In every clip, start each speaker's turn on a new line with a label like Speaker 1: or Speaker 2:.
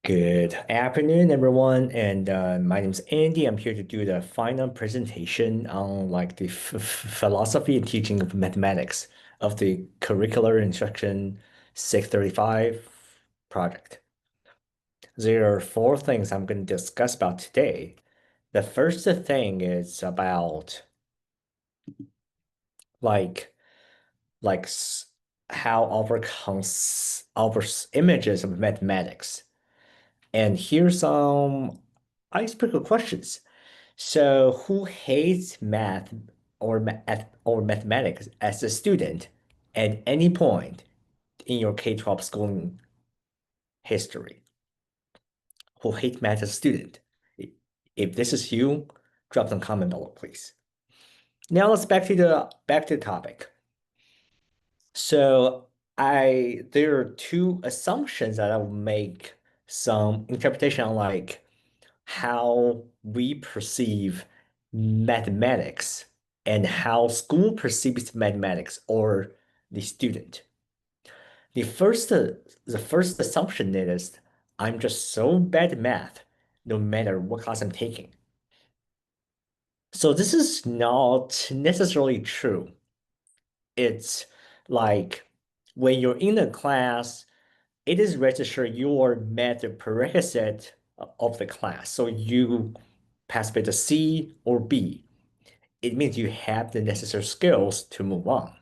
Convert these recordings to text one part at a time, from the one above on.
Speaker 1: Good afternoon, everyone, and my name is Andy. I'm here to do the final presentation on like the philosophy and teaching of mathematics of the curricular instruction 635 project. There are four things I'm going to discuss about today. The first thing is about like like s- how our images of mathematics. And here's some icebreaker questions. So, who hates math or mathematics as a student at any point in your K-12 schooling history? Who hates math as a student? If this is you, drop some comment below, please. Now let's back to the topic. So, I there are two assumptions that I will make some interpretation on like how we perceive mathematics and how school perceives mathematics or the student. The first assumption is I'm just so bad at math, no matter what class I'm taking. So this is not necessarily true. It's like when you're in a class, it is registered your math prerequisite of the class. So you pass with a C or B. It means you have the necessary skills to move on.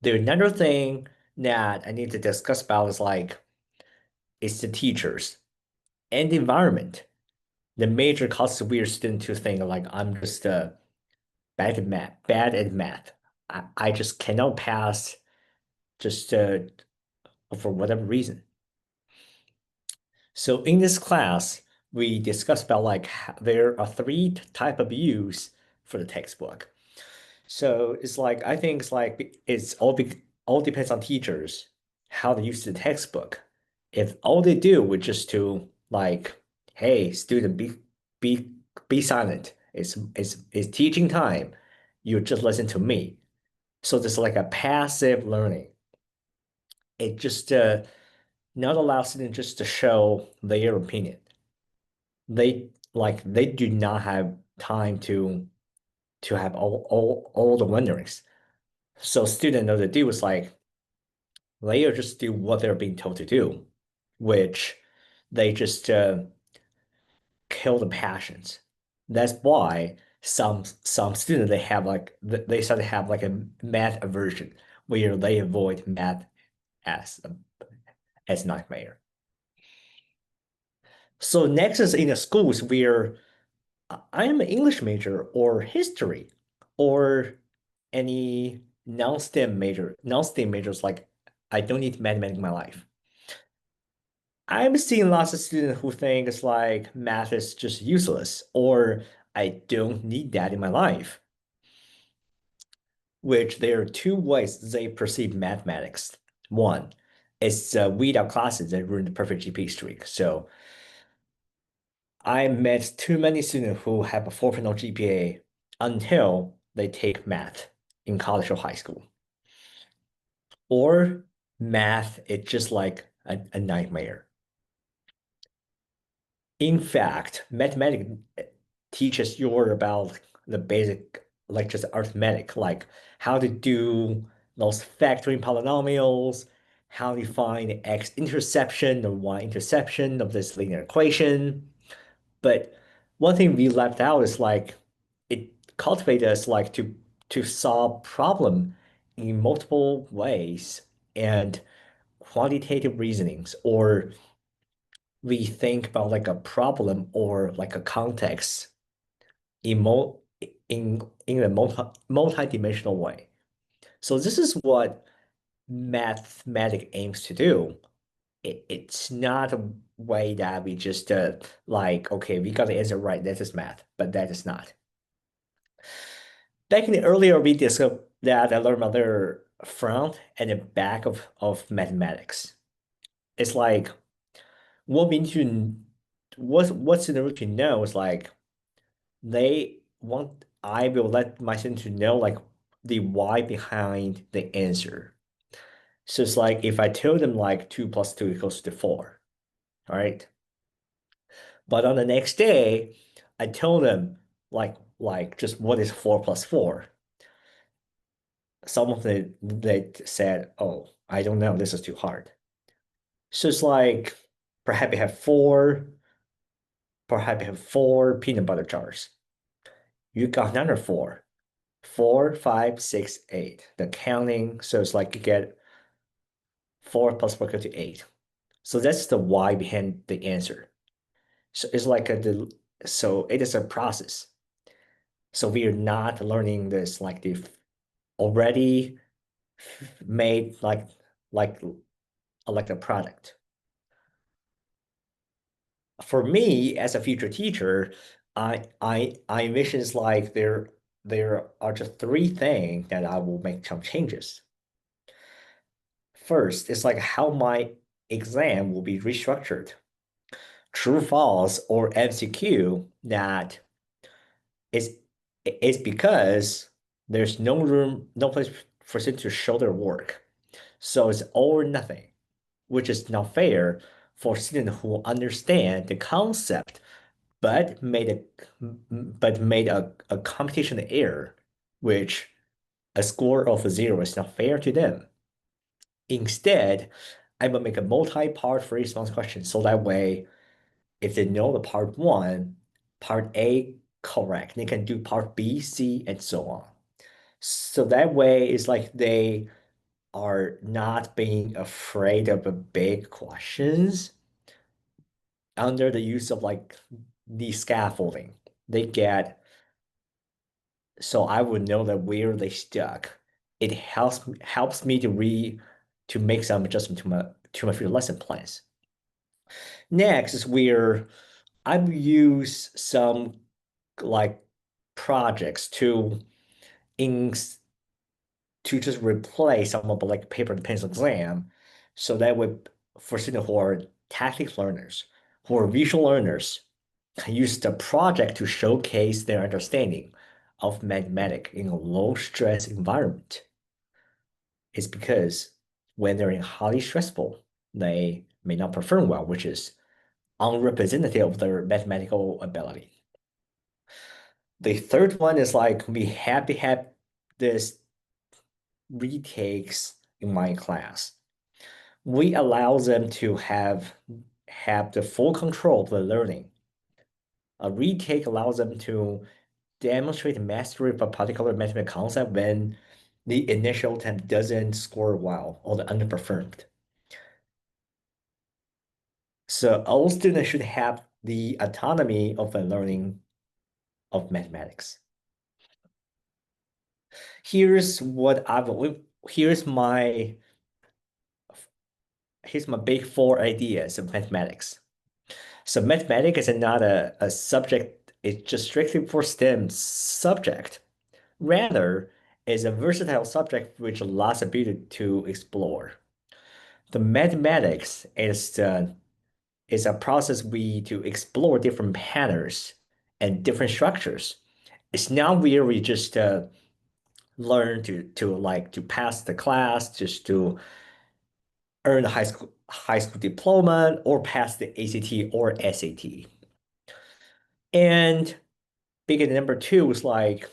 Speaker 1: The another thing that I need to discuss about is like it's the teachers and the environment. The major causes weird student to think like I'm just bad at math. I just cannot pass just for whatever reason. So in this class, we discussed about like there are three type of use for the textbook. So it's like I think it's like all depends on teachers how they use the textbook. If all they do would just to like, hey, student, be be silent. It's teaching time. You just listen to me. So there's like a passive learning. It just not allow students just to show their opinion. They do not have time to have all the wonderings. So student know to do is like they just do what they're being told to do, which they just kill the passions. That's why some students they have like they start to have like a math aversion where they avoid math as as nightmare. So next is in the schools where I am an English major or history or any non-STEM majors like I don't need mathematics in my life. I'm seeing lots of students who think it's like math is just useless or I don't need that in my life, which there are two ways they perceive mathematics. One, it's weed out classes that ruin the perfect GPA streak. So I met too many students who have a 4.0 GPA until they take math in college or high school. Or math, it's just like a nightmare. In fact, mathematics teaches you about the basic, like just arithmetic, like how to do those factoring polynomials, how to find the x-interception or y-interception of this linear equation. But one thing we left out is like it cultivates us like to solve problem in multiple ways and quantitative reasonings, or we think about like a problem or like a context in mo in a multi-dimensional way. So this is what mathematics aims to do. It's not a way that we just like, okay, we got the answer right, that is math, but that is not. Back in the earlier we discussed that I learned about the front and the back of mathematics. It's like what we need to what's in order to know is like they want I will let my students to know like the why behind the answer. So it's like if I tell them like 2 plus 2 equals to 4, All right. But on the next day, I told them like just what is 4 plus 4. Some of them they said, "Oh, I don't know. This is too hard." So it's like perhaps you have four peanut butter jars. You got another four. 4, 5, 6, 8. The counting, so it's like you get 4 plus 4 equal to 8. So that's the why behind the answer. So it's like so it is a process. So we are not learning this like the already made like like a product. For me as a future teacher, I envision it's like there are just three things that I will make some changes. First, it's like how my exam will be restructured. True, false, or MCQ that is because there's no room, no place for students to show their work. So it's all or nothing, which is not fair for students who understand the concept but made a computation error, which a score of 0 is not fair to them. Instead, I will make a multi-part free response question so that way, if they know the part one, part A correct, they can do part B, C, and so on. So that way, it's like they are not being afraid of the big questions under the use of like the scaffolding. They get so I would know that where they stuck. It helps me to make some adjustment to my future lesson plans. Next is where I use some like projects in to just replace some of the like paper and pencil exam, so that would for students who are tactic learners, who are visual learners, can use the project to showcase their understanding of mathematics in a low stress environment. It's because when they're in highly stressful, they may not perform well, which is unrepresentative of their mathematical ability. The third one is like we have to have this retakes in my class. We allow them to have the full control of the learning. A retake allows them to demonstrate mastery of a particular mathematical concept when the initial attempt doesn't score well or the underperformed. So all students should have the autonomy of the learning of mathematics. Here's what I've here's my here's my big four ideas of mathematics. So mathematics is not a subject, it's just strictly for STEM subject. Rather, is a versatile subject which allows ability to explore. The mathematics is a process we to explore different patterns and different structures. It's not where we just learn to pass the class, just to earn a high school diploma or pass the ACT or SAT. And big number two is like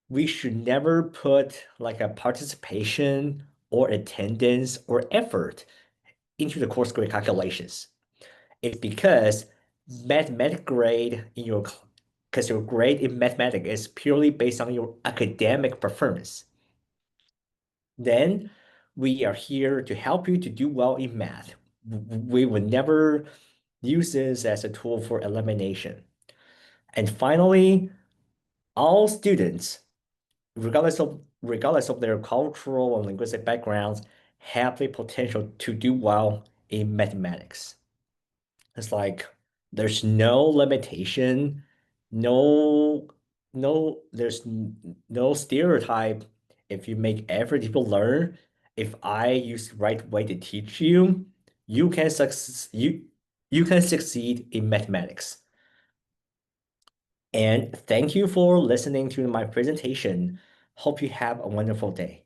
Speaker 1: we should never put like a participation or attendance or effort into the course grade calculations. It's because mathematics grade in your because your grade in mathematics is purely based on your academic performance. Then we are here to help you to do well in math. We would never use this as a tool for elimination. And finally, all students, regardless of their cultural and linguistic backgrounds, have the potential to do well in mathematics. It's like there's no limitation, no, no stereotype. If you make effort to learn, if I use the right way to teach you, you can succeed. You can succeed in mathematics. And thank you for listening to my presentation. Hope you have a wonderful day.